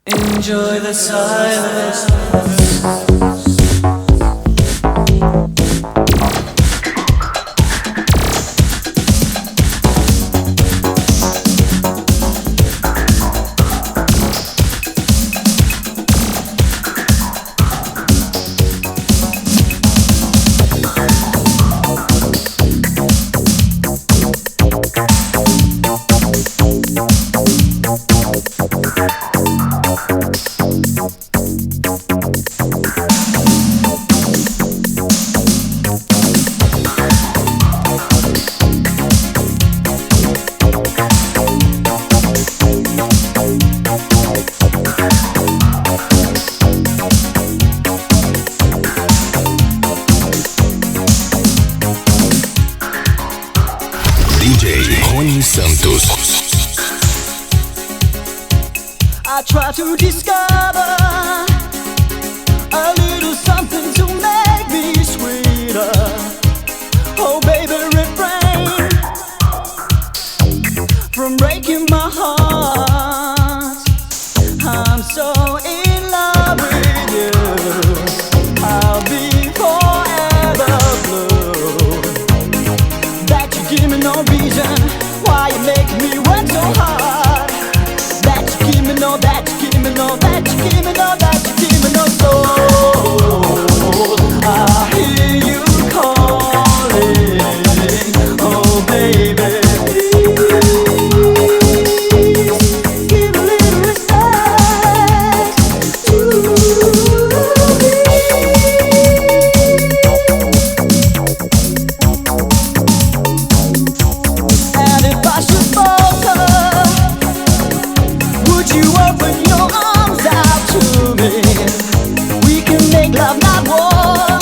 Enjoy the silence. I try to discover a little something to make me sweeter. Oh baby, refrain from breaking my heart. I'm so in love with you. I'll be forever blue. That you give me no reason why you make me work so hard. That you give me no, that you give me no, that you give me no, that you give me no soul. I hear you calling, oh baby, please give a little respect to me. And if I should falter, would you open your arms out to me? We can make love, not war.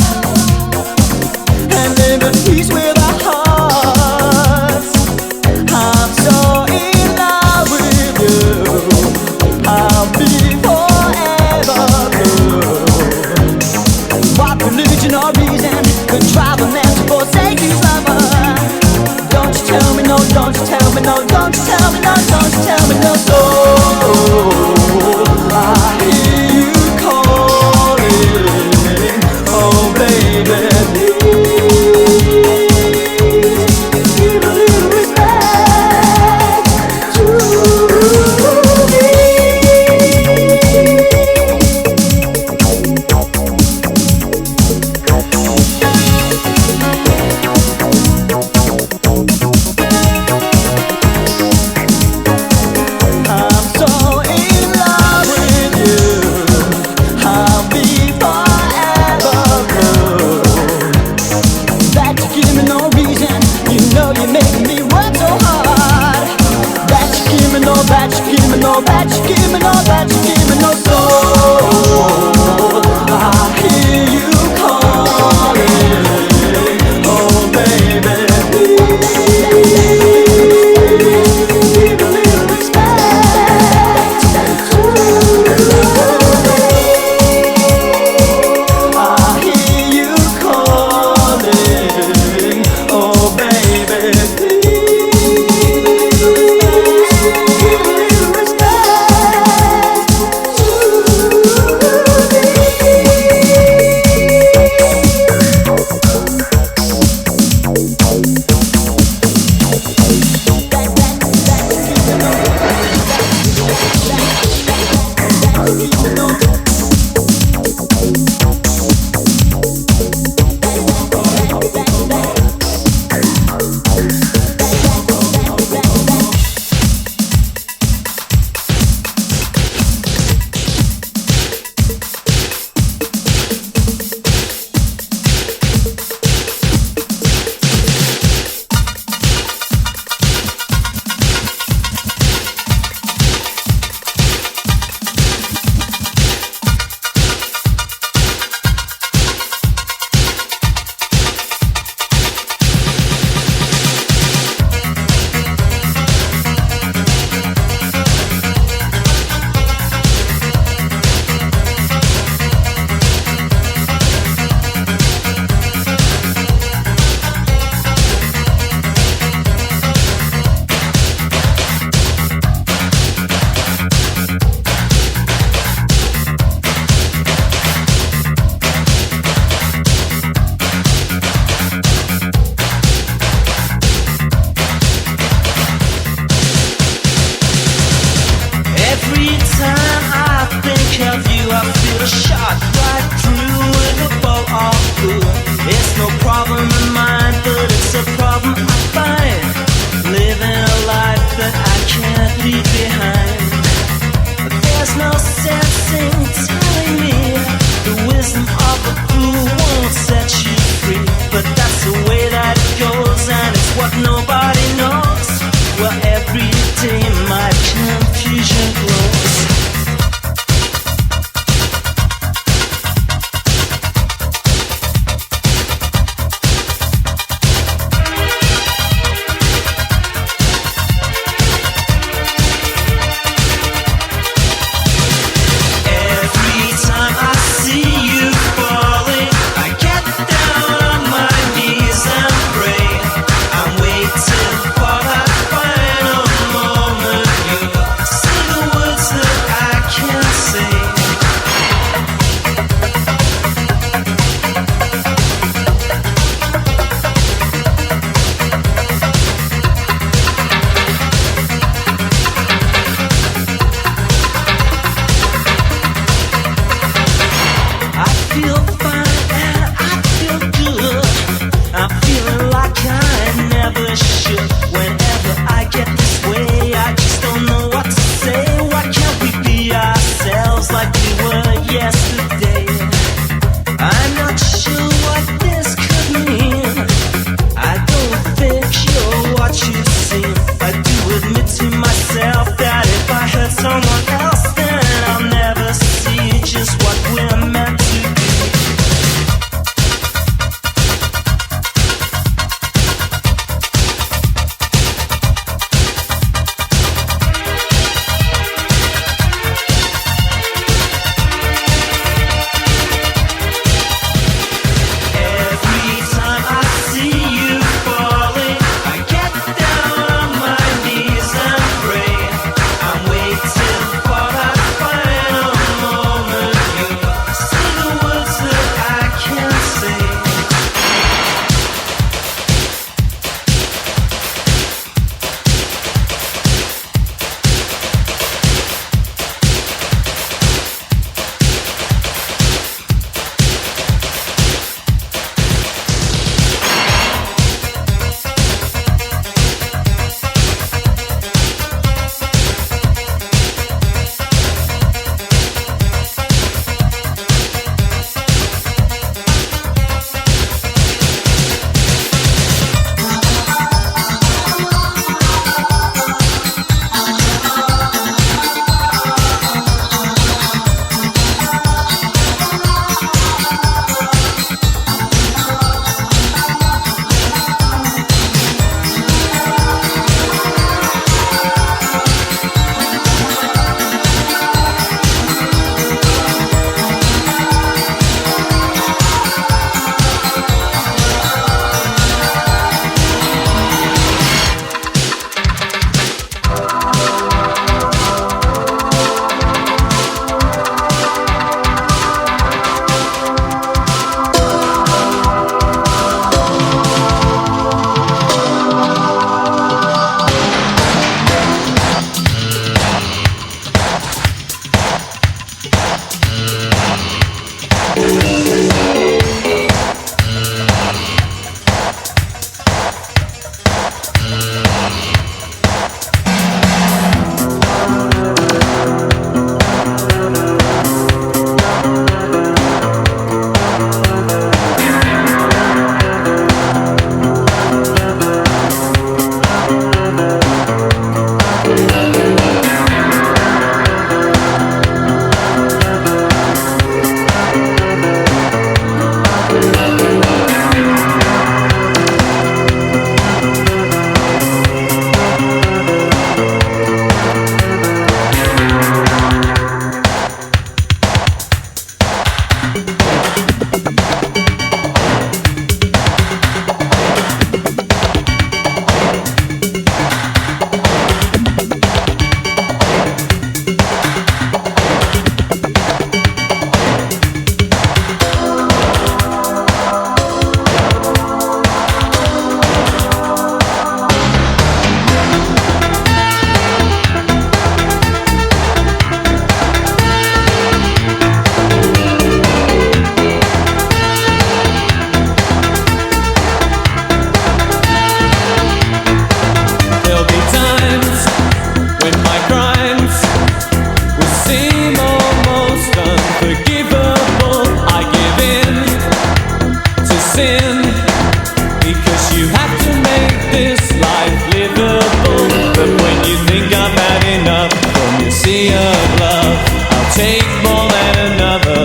take more than another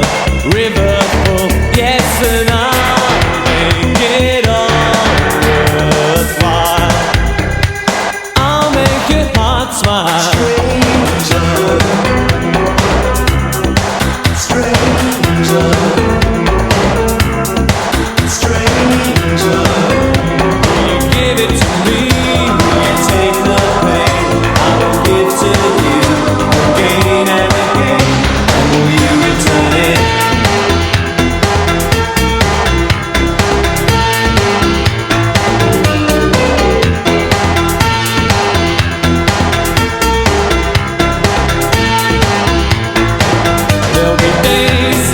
river full. Yes, and I'll make it all worthwhile. I'll make your heart smile. Stranger, stranger, will you give it to me? Will you take the pain I will give to you again and again? And will you return it? There'll be days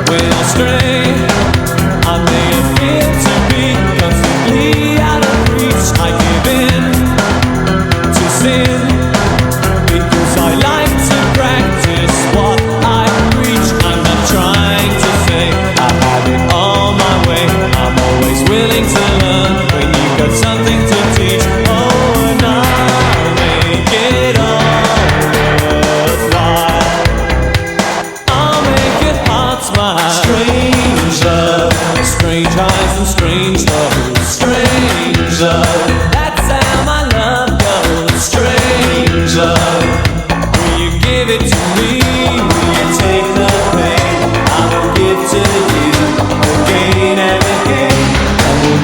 when I stray. I may appear to be constantly out of reach. I give in to sin because I like to practice what I preach. I'm not trying to say I have it all my way. I'm always willing to learn when you've got something to teach. Oh, and I'll make it all worthwhile. I'll make your heart smile. Stranger, strange eyes and strange love. Stranger, that's how my love goes. Stranger, will you give it to me? Will you take the pain I will give to you again and again? And will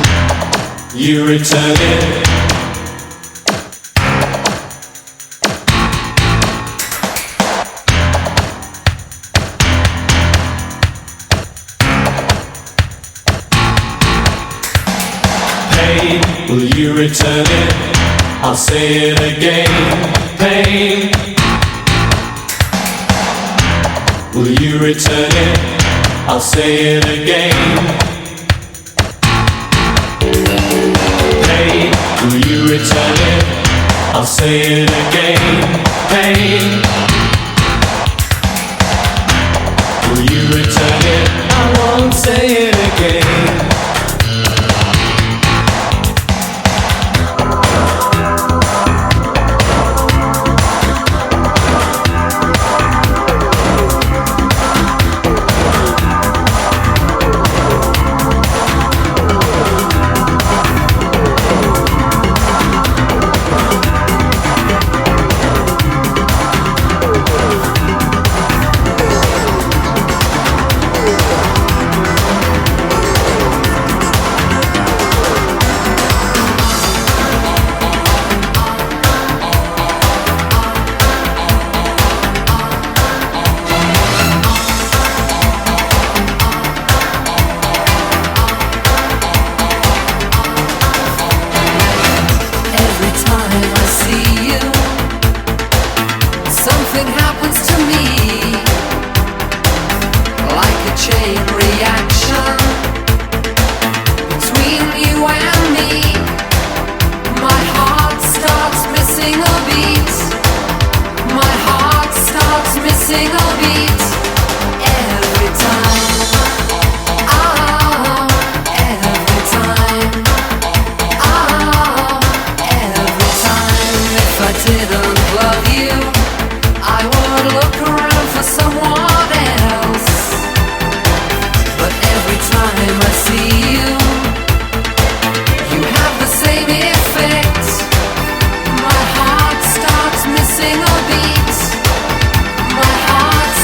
you return it? Pain, will you return it? I'll say it again. Pain, will you return it? I'll say it again. Pain, will you return it? I'll say it again. Pain, will you return it? I won't say it again. Missing a beat, my heart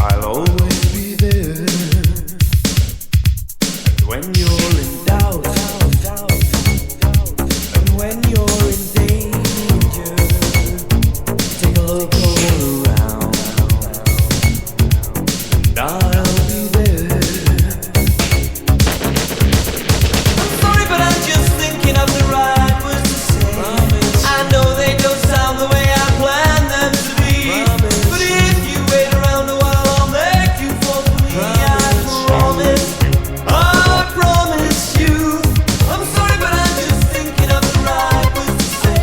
I'll always be there. And when you're in doubt, and when you're in danger, take a look all around, and I'll be there. I'm sorry, but I'm just thinking of the right words to say. I know they don't sound the way I planned them to be. But if you wait around a while, I'll make you fall for me. I promise you. I'm sorry, but I'm just thinking of the right words to say.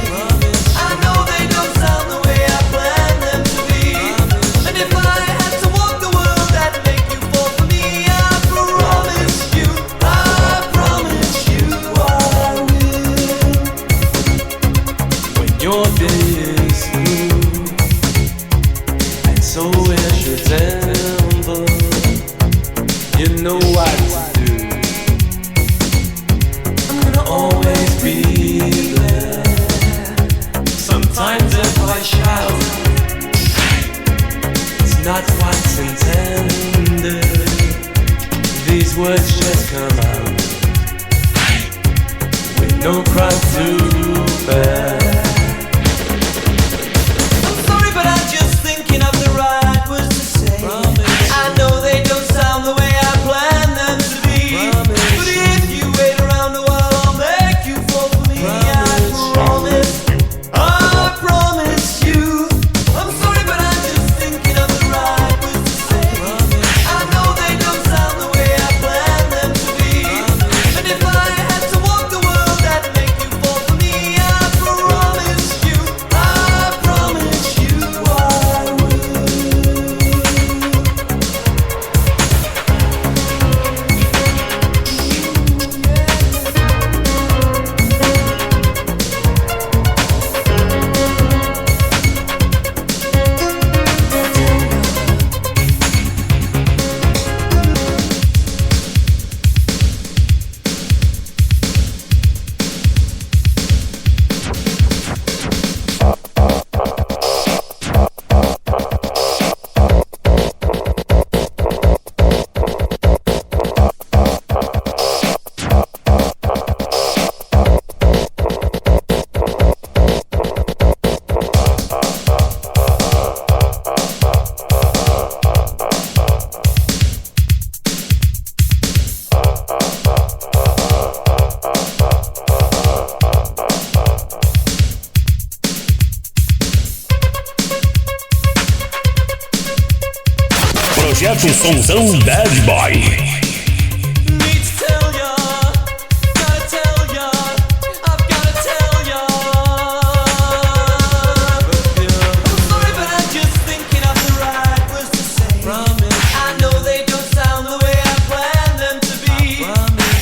I know they don't sound the way I planned them to be. And if I had to walk the world, I'd make you fall for me. I promise you I will. When your day is through, and so is your temple, you know what to do. I'm gonna always be there. Sometimes if I shout, it's not what's intended. These words just come out with no crowd to bear. I'm sorry, but I'm just thinking of the right words to say. I know they don't sound the way I planned them to be. But if you wait around a while, I'll make you fall for me. I promise you. I'm sorry, but I'm just thinking of the right words to say. I know they don't sound the way I planned them to be. And if I had to walk the world, I'd make you fall for me. I promise you I will. Projeto Somzão Bad Boy. Need to tell ya, gotta tell ya, I've gotta tell ya. I'm sorry, but I'm just thinking of the right words to say. I know they don't sound the way I planned them to be.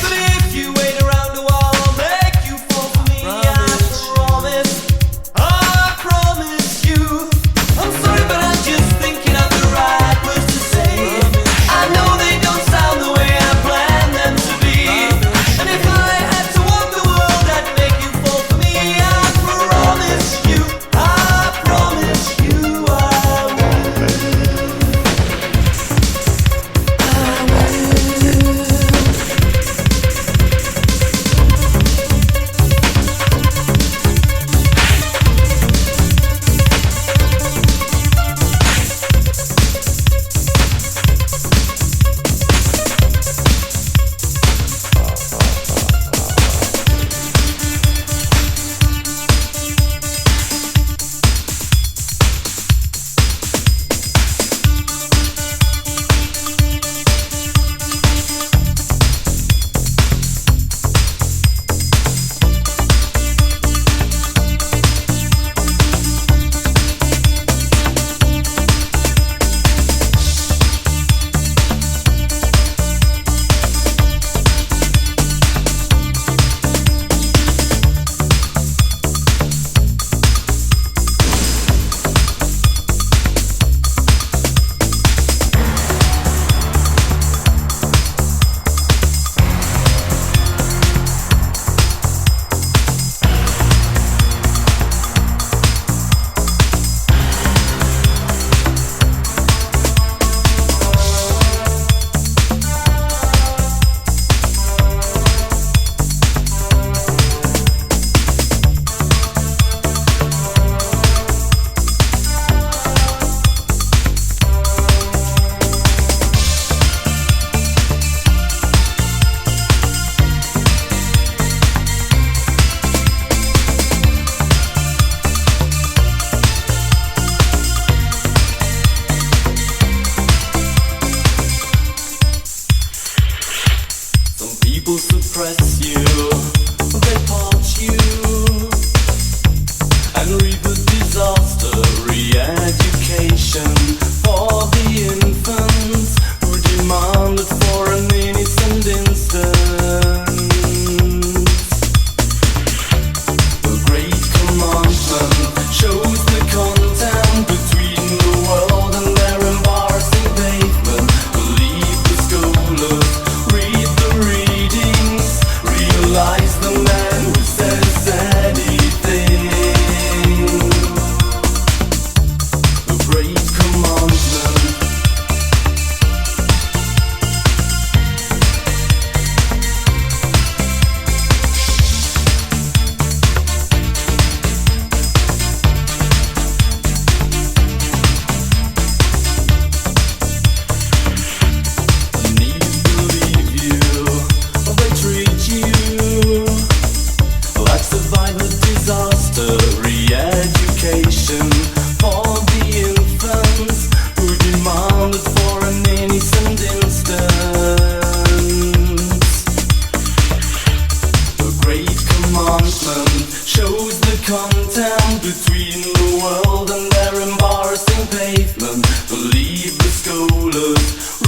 But if you wait around a while, I'll make you fall for me. I promise you. I'm sorry, but I'm just thinking of the right words to say. I know they don't sound the way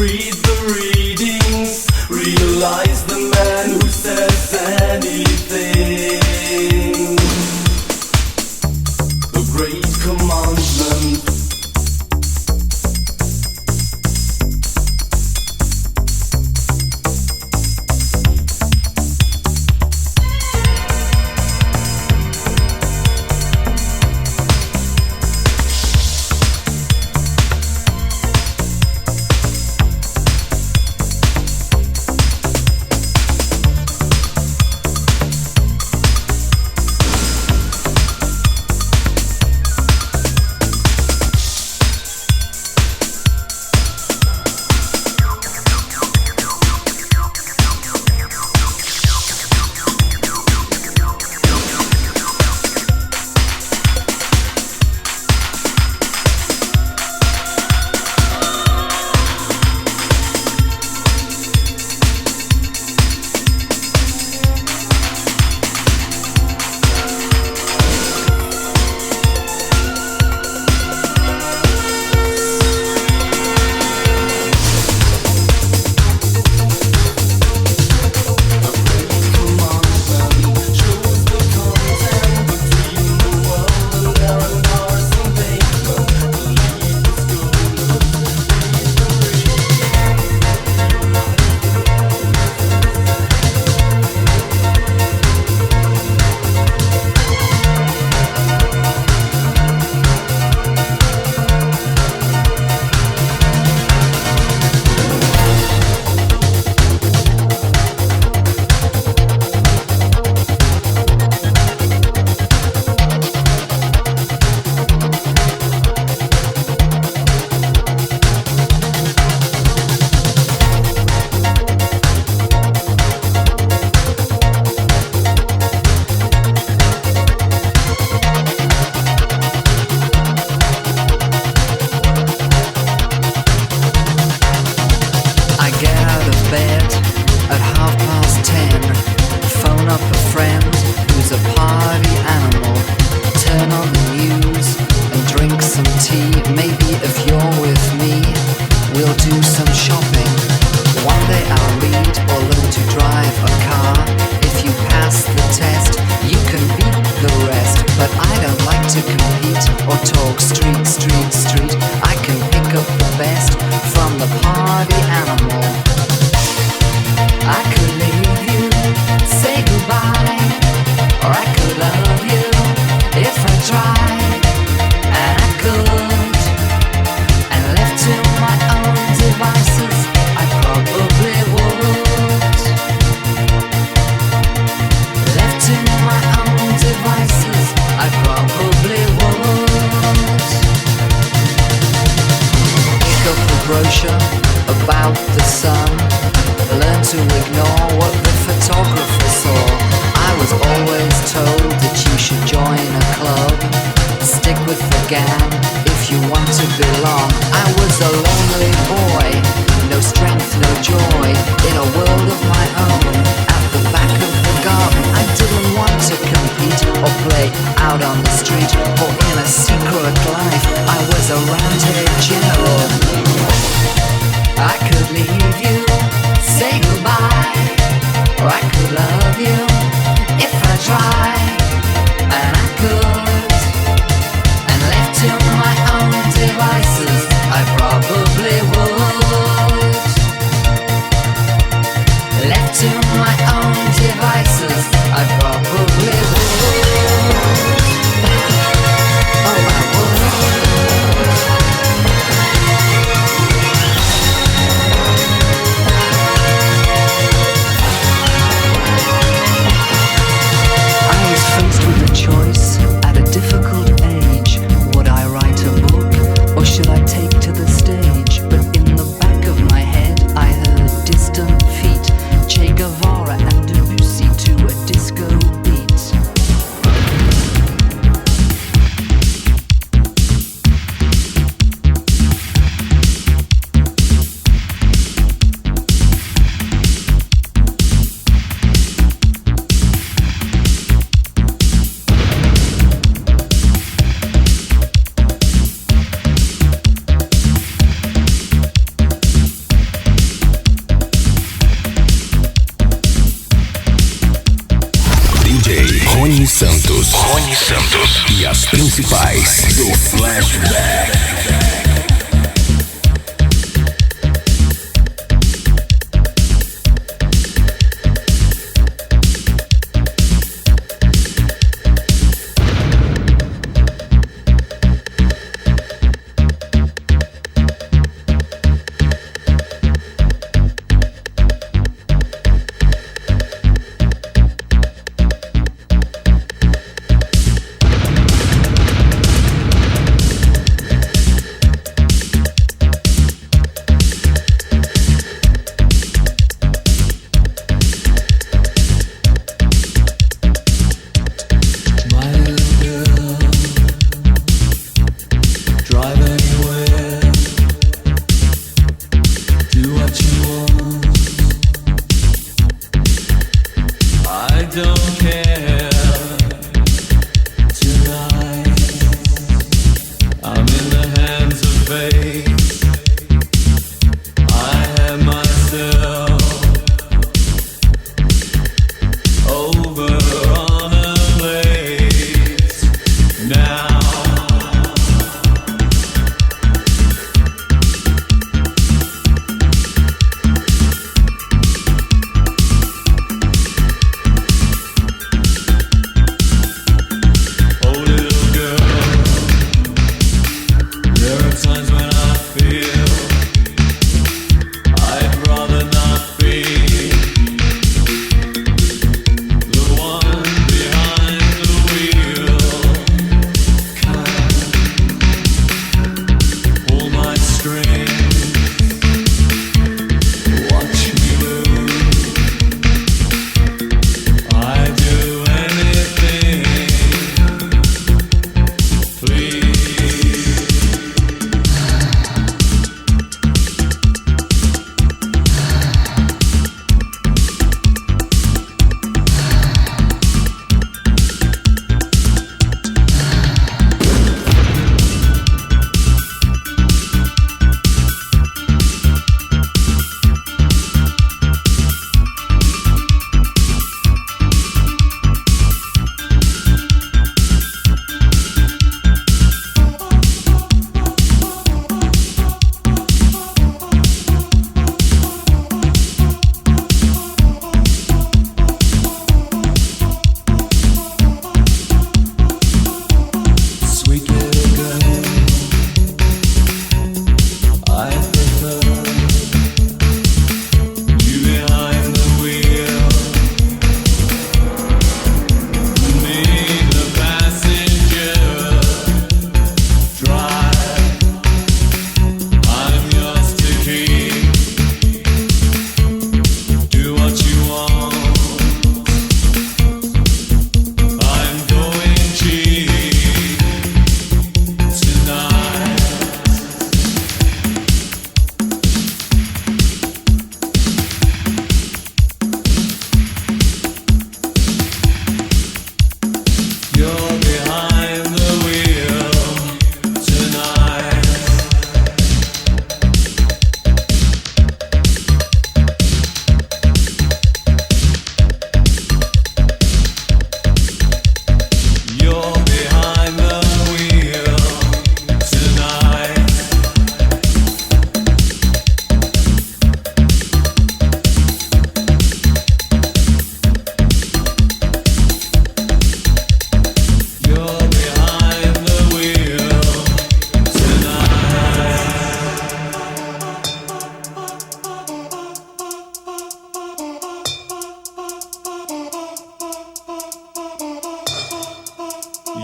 Read the readings, realize the man who says anything. The great commandment. I Santos e as principais do Flashback.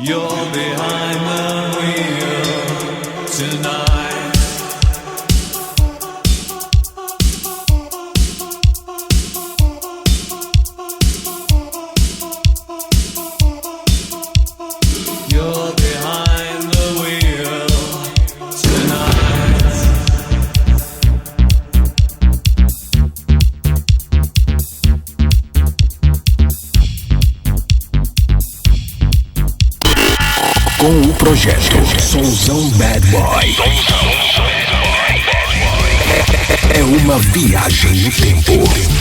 You're behind the wheel tonight. You're behind the wheel tonight. Com o projeto Somzão Bad Boy. É uma viagem no tempo.